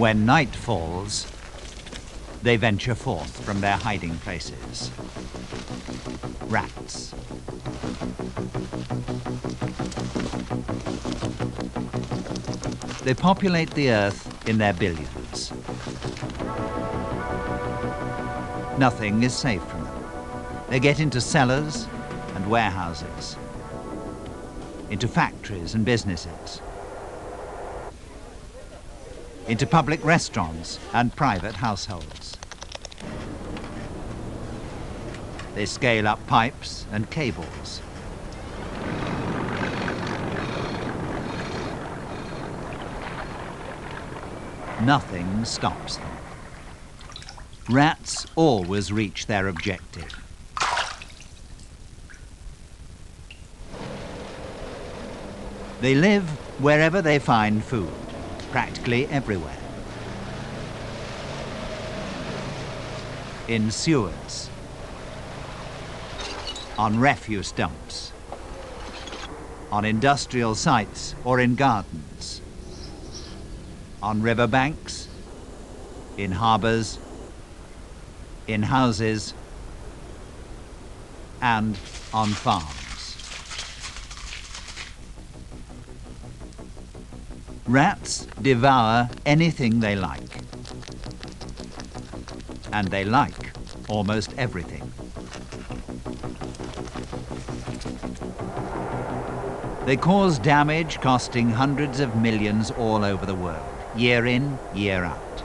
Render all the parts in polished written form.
When night falls, they venture forth from their hiding places. Rats. They populate the earth in their billions. Nothing is safe from them. They get into cellars and warehouses, into factories and businesses, into public restaurants and private households. They scale up pipes and cables. Nothing stops them. Rats always reach their objective. They live wherever they find food, practically everywhere. In sewers, on refuse dumps, on industrial sites or in gardens, on riverbanks, in harbours, in houses, and on farms. Rats devour anything they like. And they like almost everything. They cause damage costing hundreds of millions all over the world, year in, year out.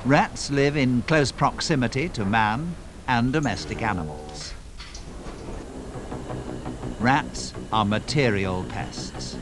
Rats live in close proximity to man and domestic animals. Rats are material pests.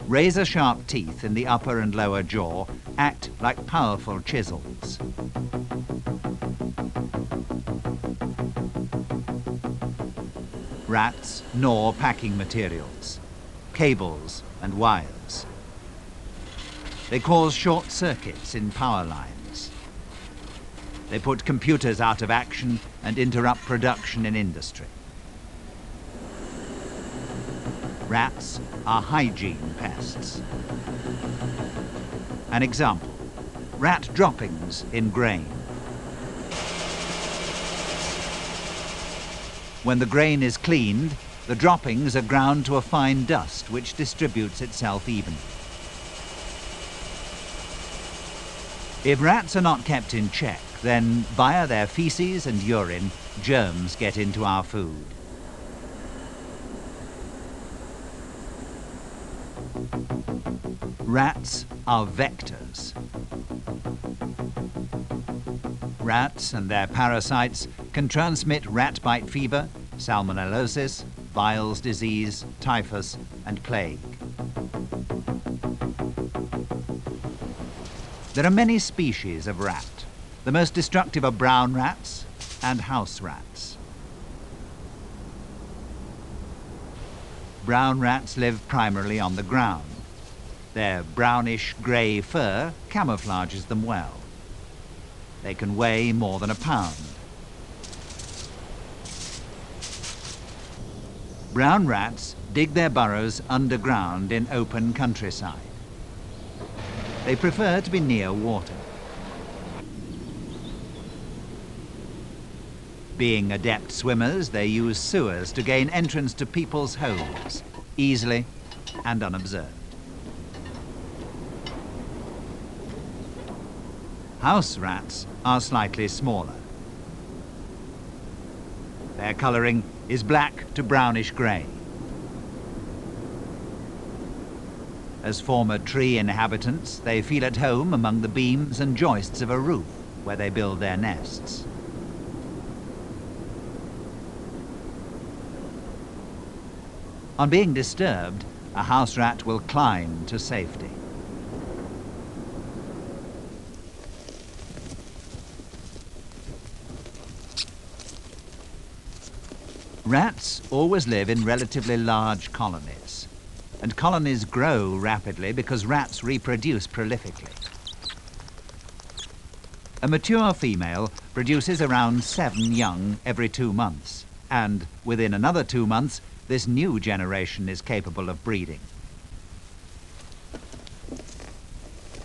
Razor-sharp teeth in the upper and lower jaw act like powerful chisels. Rats gnaw packing materials, cables and wires. They cause short circuits in power lines. They put computers out of action and interrupt production in industry. Rats are hygiene pests. An example, rat droppings in grain. When the grain is cleaned, the droppings are ground to a fine dust which distributes itself evenly. If rats are not kept in check, then via their feces and urine, germs get into our food. Rats are vectors. Rats and their parasites can transmit rat bite fever, salmonellosis, Weil's disease, typhus, and plague. There are many species of rat. The most destructive are brown rats and house rats. Brown rats live primarily on the ground. Their brownish-grey fur camouflages them well. They can weigh more than a pound. Brown rats dig their burrows underground in open countryside. They prefer to be near water. Being adept swimmers, they use sewers to gain entrance to people's homes, easily and unobserved. House rats are slightly smaller. Their colouring is black to brownish-grey. As former tree inhabitants, they feel at home among the beams and joists of a roof where they build their nests. On being disturbed, a house rat will climb to safety. Rats always live in relatively large colonies, and colonies grow rapidly because rats reproduce prolifically. A mature female produces around 7 young every 2 months, and within another 2 months, this new generation is capable of breeding.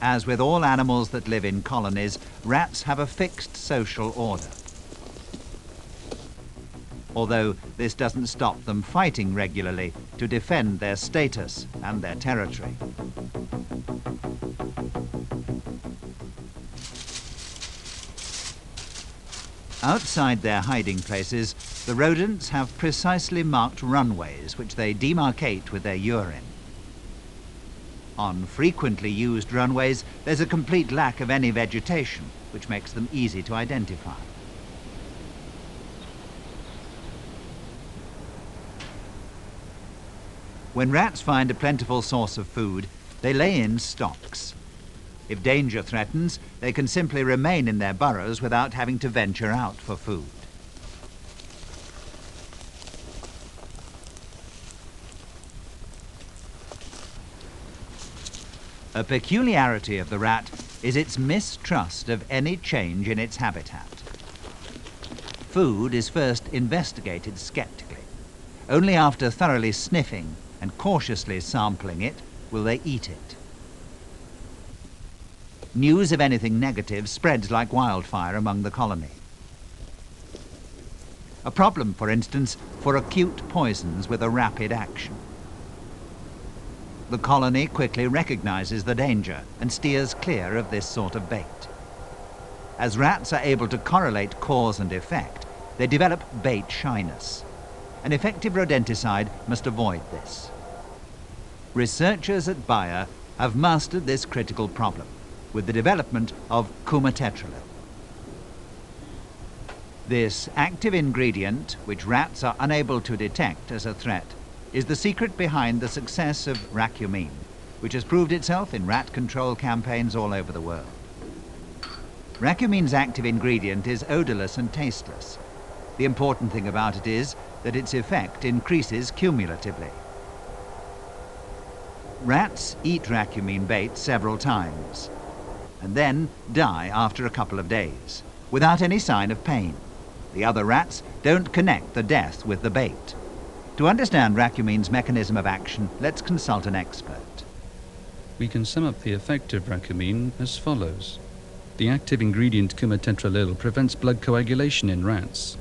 As with all animals that live in colonies, rats have a fixed social order. Although this doesn't stop them fighting regularly to defend their status and their territory. Outside their hiding places, the rodents have precisely marked runways which they demarcate with their urine. On frequently used runways, there's a complete lack of any vegetation, which makes them easy to identify. When rats find a plentiful source of food, they lay in stocks. If danger threatens, they can simply remain in their burrows without having to venture out for food. A peculiarity of the rat is its mistrust of any change in its habitat. Food is first investigated skeptically. Only after thoroughly sniffing and cautiously sampling it will they eat it. News of anything negative spreads like wildfire among the colony. A problem, for instance, for acute poisons with a rapid action. The colony quickly recognizes the danger and steers clear of this sort of bait. As rats are able to correlate cause and effect, they develop bait shyness. An effective rodenticide must avoid this. Researchers at Bayer have mastered this critical problem with the development of coumatetralyl. This active ingredient, which rats are unable to detect as a threat, is the secret behind the success of racumine, which has proved itself in rat control campaigns all over the world. Racumine's active ingredient is odorless and tasteless. The important thing about it is that its effect increases cumulatively. Rats eat racumine bait several times and then die after a couple of days, without any sign of pain. The other rats don't connect the death with the bait. To understand racumine's mechanism of action, let's consult an expert. We can sum up the effect of racumine as follows. The active ingredient coumatetralyl prevents blood coagulation in rats.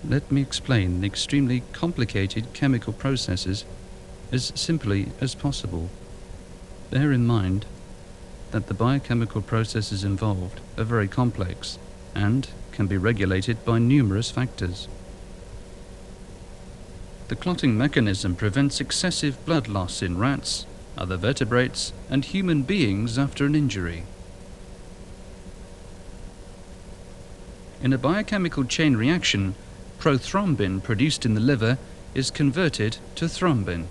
Let me explain the extremely complicated chemical processes as simply as possible. Bear in mind that the biochemical processes involved are very complex and can be regulated by numerous factors. The clotting mechanism prevents excessive blood loss in rats, other vertebrates, and human beings after an injury. In a biochemical chain reaction, prothrombin produced in the liver is converted to thrombin.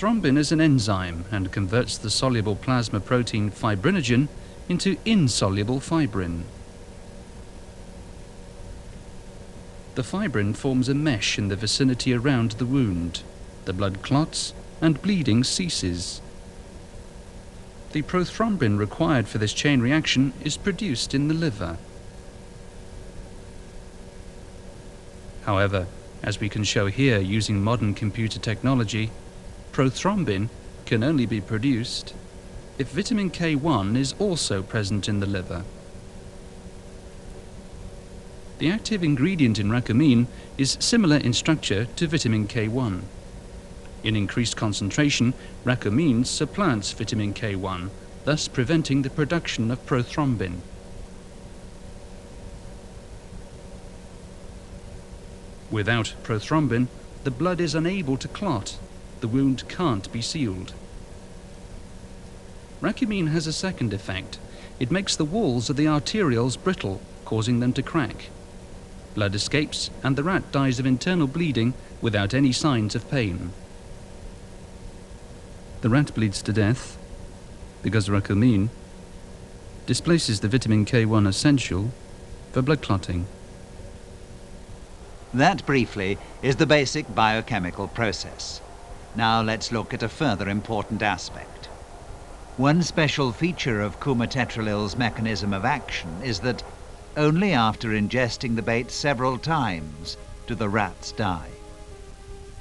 Thrombin is an enzyme and converts the soluble plasma protein fibrinogen into insoluble fibrin. The fibrin forms a mesh in the vicinity around the wound. The blood clots and bleeding ceases. The prothrombin required for this chain reaction is produced in the liver. However, as we can show here using modern computer technology, prothrombin can only be produced if vitamin K1 is also present in the liver. The active ingredient in racumine is similar in structure to vitamin K1. In increased concentration, racumine supplants vitamin K1, thus preventing the production of prothrombin. Without prothrombin, the blood is unable to clot. The wound can't be sealed. Racumine has a second effect. It makes the walls of the arterioles brittle, causing them to crack. Blood escapes and the rat dies of internal bleeding without any signs of pain. The rat bleeds to death because racumine displaces the vitamin K1 essential for blood clotting. That, briefly, is the basic biochemical process. Now let's look at a further important aspect. One special feature of coumatetralyl's mechanism of action is that only after ingesting the bait several times do the rats die.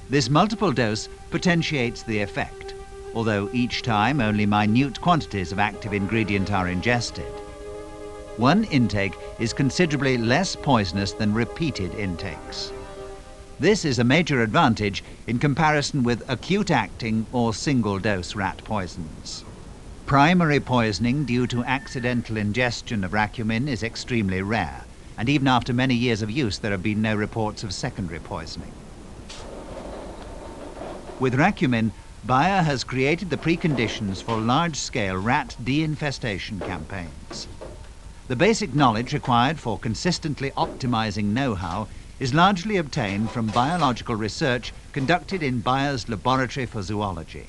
This multiple dose potentiates the effect, although each time only minute quantities of active ingredient are ingested. One intake is considerably less poisonous than repeated intakes. This is a major advantage in comparison with acute-acting or single-dose rat poisons. Primary poisoning due to accidental ingestion of racumin is extremely rare, and even after many years of use there have been no reports of secondary poisoning. With racumin, Bayer has created the preconditions for large-scale rat de-infestation campaigns. The basic knowledge required for consistently optimizing know-how is largely obtained from biological research conducted in Bayer's Laboratory for Zoology.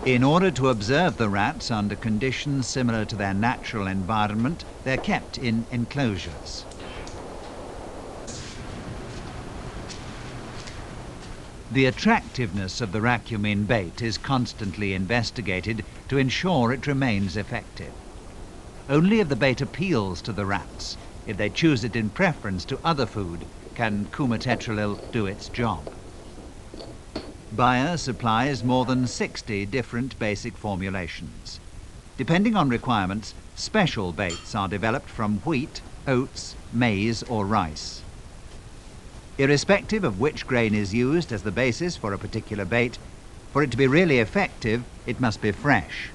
In order to observe the rats under conditions similar to their natural environment, they're kept in enclosures. The attractiveness of the racumin bait is constantly investigated to ensure it remains effective. Only if the bait appeals to the rats, if they choose it in preference to other food, can coumatetralil do its job. Bayer supplies more than 60 different basic formulations. Depending on requirements, special baits are developed from wheat, oats, maize or rice. Irrespective of which grain is used as the basis for a particular bait, for it to be really effective, it must be fresh.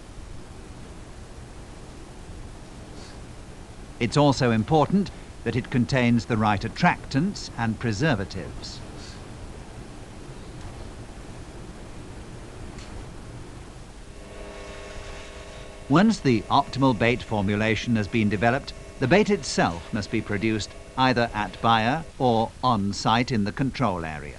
It's also important that it contains the right attractants and preservatives. Once the optimal bait formulation has been developed, the bait itself must be produced either at Bayer or on-site in the control area.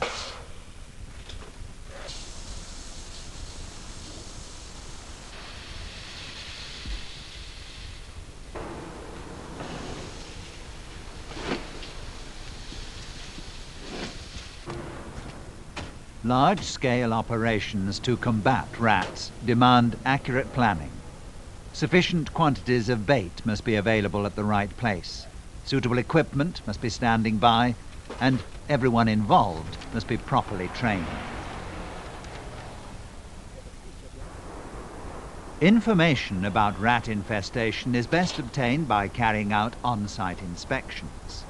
Large-scale operations to combat rats demand accurate planning. Sufficient quantities of bait must be available at the right place. Suitable equipment must be standing by, and everyone involved must be properly trained. Information about rat infestation is best obtained by carrying out on-site inspections.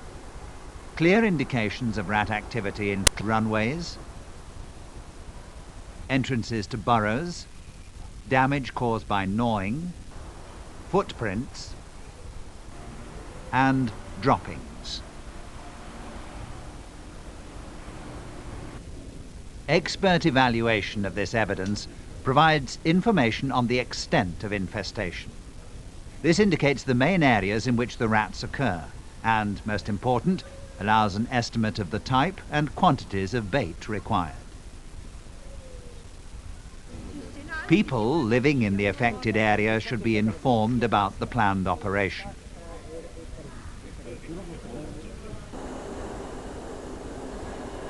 Clear indications of rat activity in runways, entrances to burrows, damage caused by gnawing, footprints, and droppings. Expert evaluation of this evidence provides information on the extent of infestation. This indicates the main areas in which the rats occur and, most important, allows an estimate of the type and quantities of bait required. People living in the affected area should be informed about the planned operation.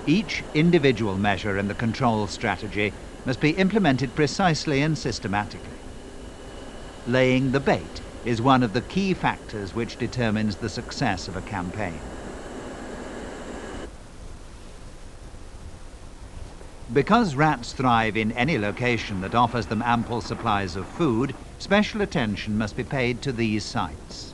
Each individual measure in the control strategy must be implemented precisely and systematically. Laying the bait is one of the key factors which determines the success of a campaign. Because rats thrive in any location that offers them ample supplies of food, special attention must be paid to these sites.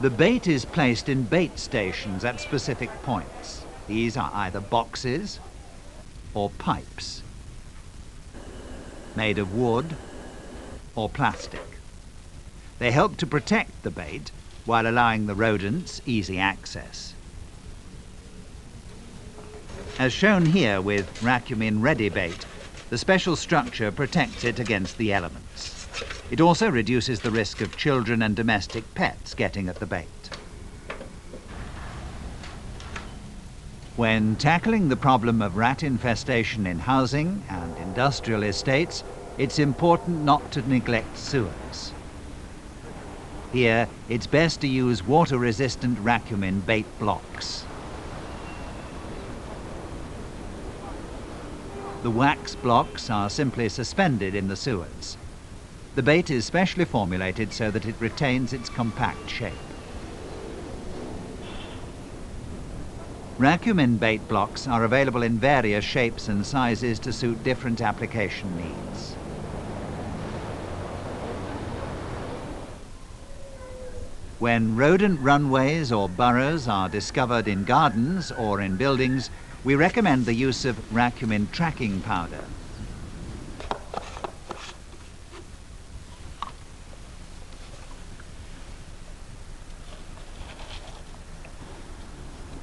The bait is placed in bait stations at specific points. These are either boxes or pipes, made of wood or plastic. They help to protect the bait while allowing the rodents easy access. As shown here with racumin ready bait, the special structure protects it against the elements. It also reduces the risk of children and domestic pets getting at the bait. When tackling the problem of rat infestation in housing and industrial estates, it's important not to neglect sewers. Here, it's best to use water-resistant racumin bait blocks. The wax blocks are simply suspended in the sewers. The bait is specially formulated so that it retains its compact shape. Racumin bait blocks are available in various shapes and sizes to suit different application needs. When rodent runways or burrows are discovered in gardens or in buildings, we recommend the use of racumin tracking powder.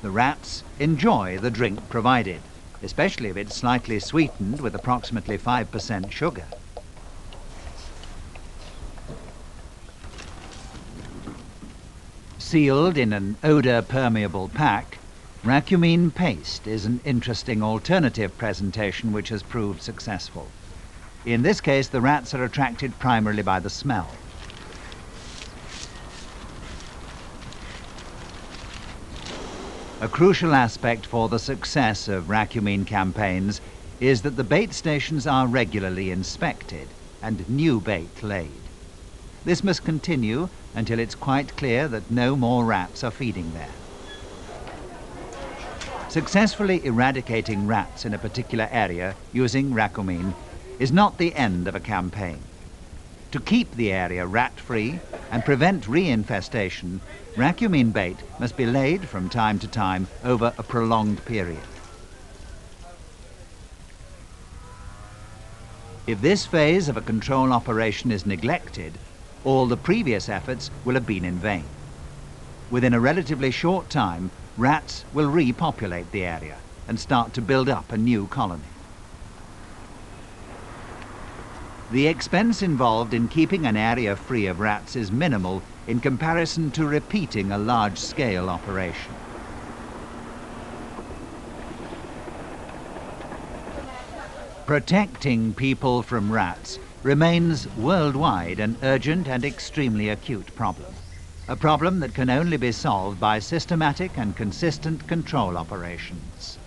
The rats enjoy the drink provided, especially if it's slightly sweetened with approximately 5% sugar. Sealed in an odor-permeable pack, racumin paste is an interesting alternative presentation which has proved successful. In this case, the rats are attracted primarily by the smell. A crucial aspect for the success of racumin campaigns is that the bait stations are regularly inspected and new bait laid. This must continue until it's quite clear that no more rats are feeding there. Successfully eradicating rats in a particular area using racumin is not the end of a campaign. To keep the area rat-free and prevent reinfestation, racumin bait must be laid from time to time over a prolonged period. If this phase of a control operation is neglected, all the previous efforts will have been in vain. Within a relatively short time, rats will repopulate the area and start to build up a new colony. The expense involved in keeping an area free of rats is minimal in comparison to repeating a large-scale operation. Protecting people from rats remains worldwide an urgent and extremely acute problem. A problem that can only be solved by systematic and consistent control operations.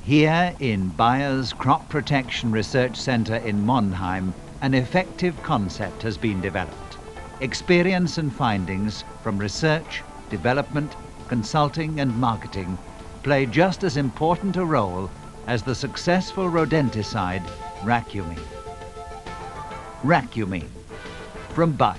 Here in Bayer's Crop Protection Research Center in Monheim, an effective concept has been developed. Experience and findings from research, development, consulting and marketing play just as important a role as the successful rodenticide racumin. Racumin from Bayer.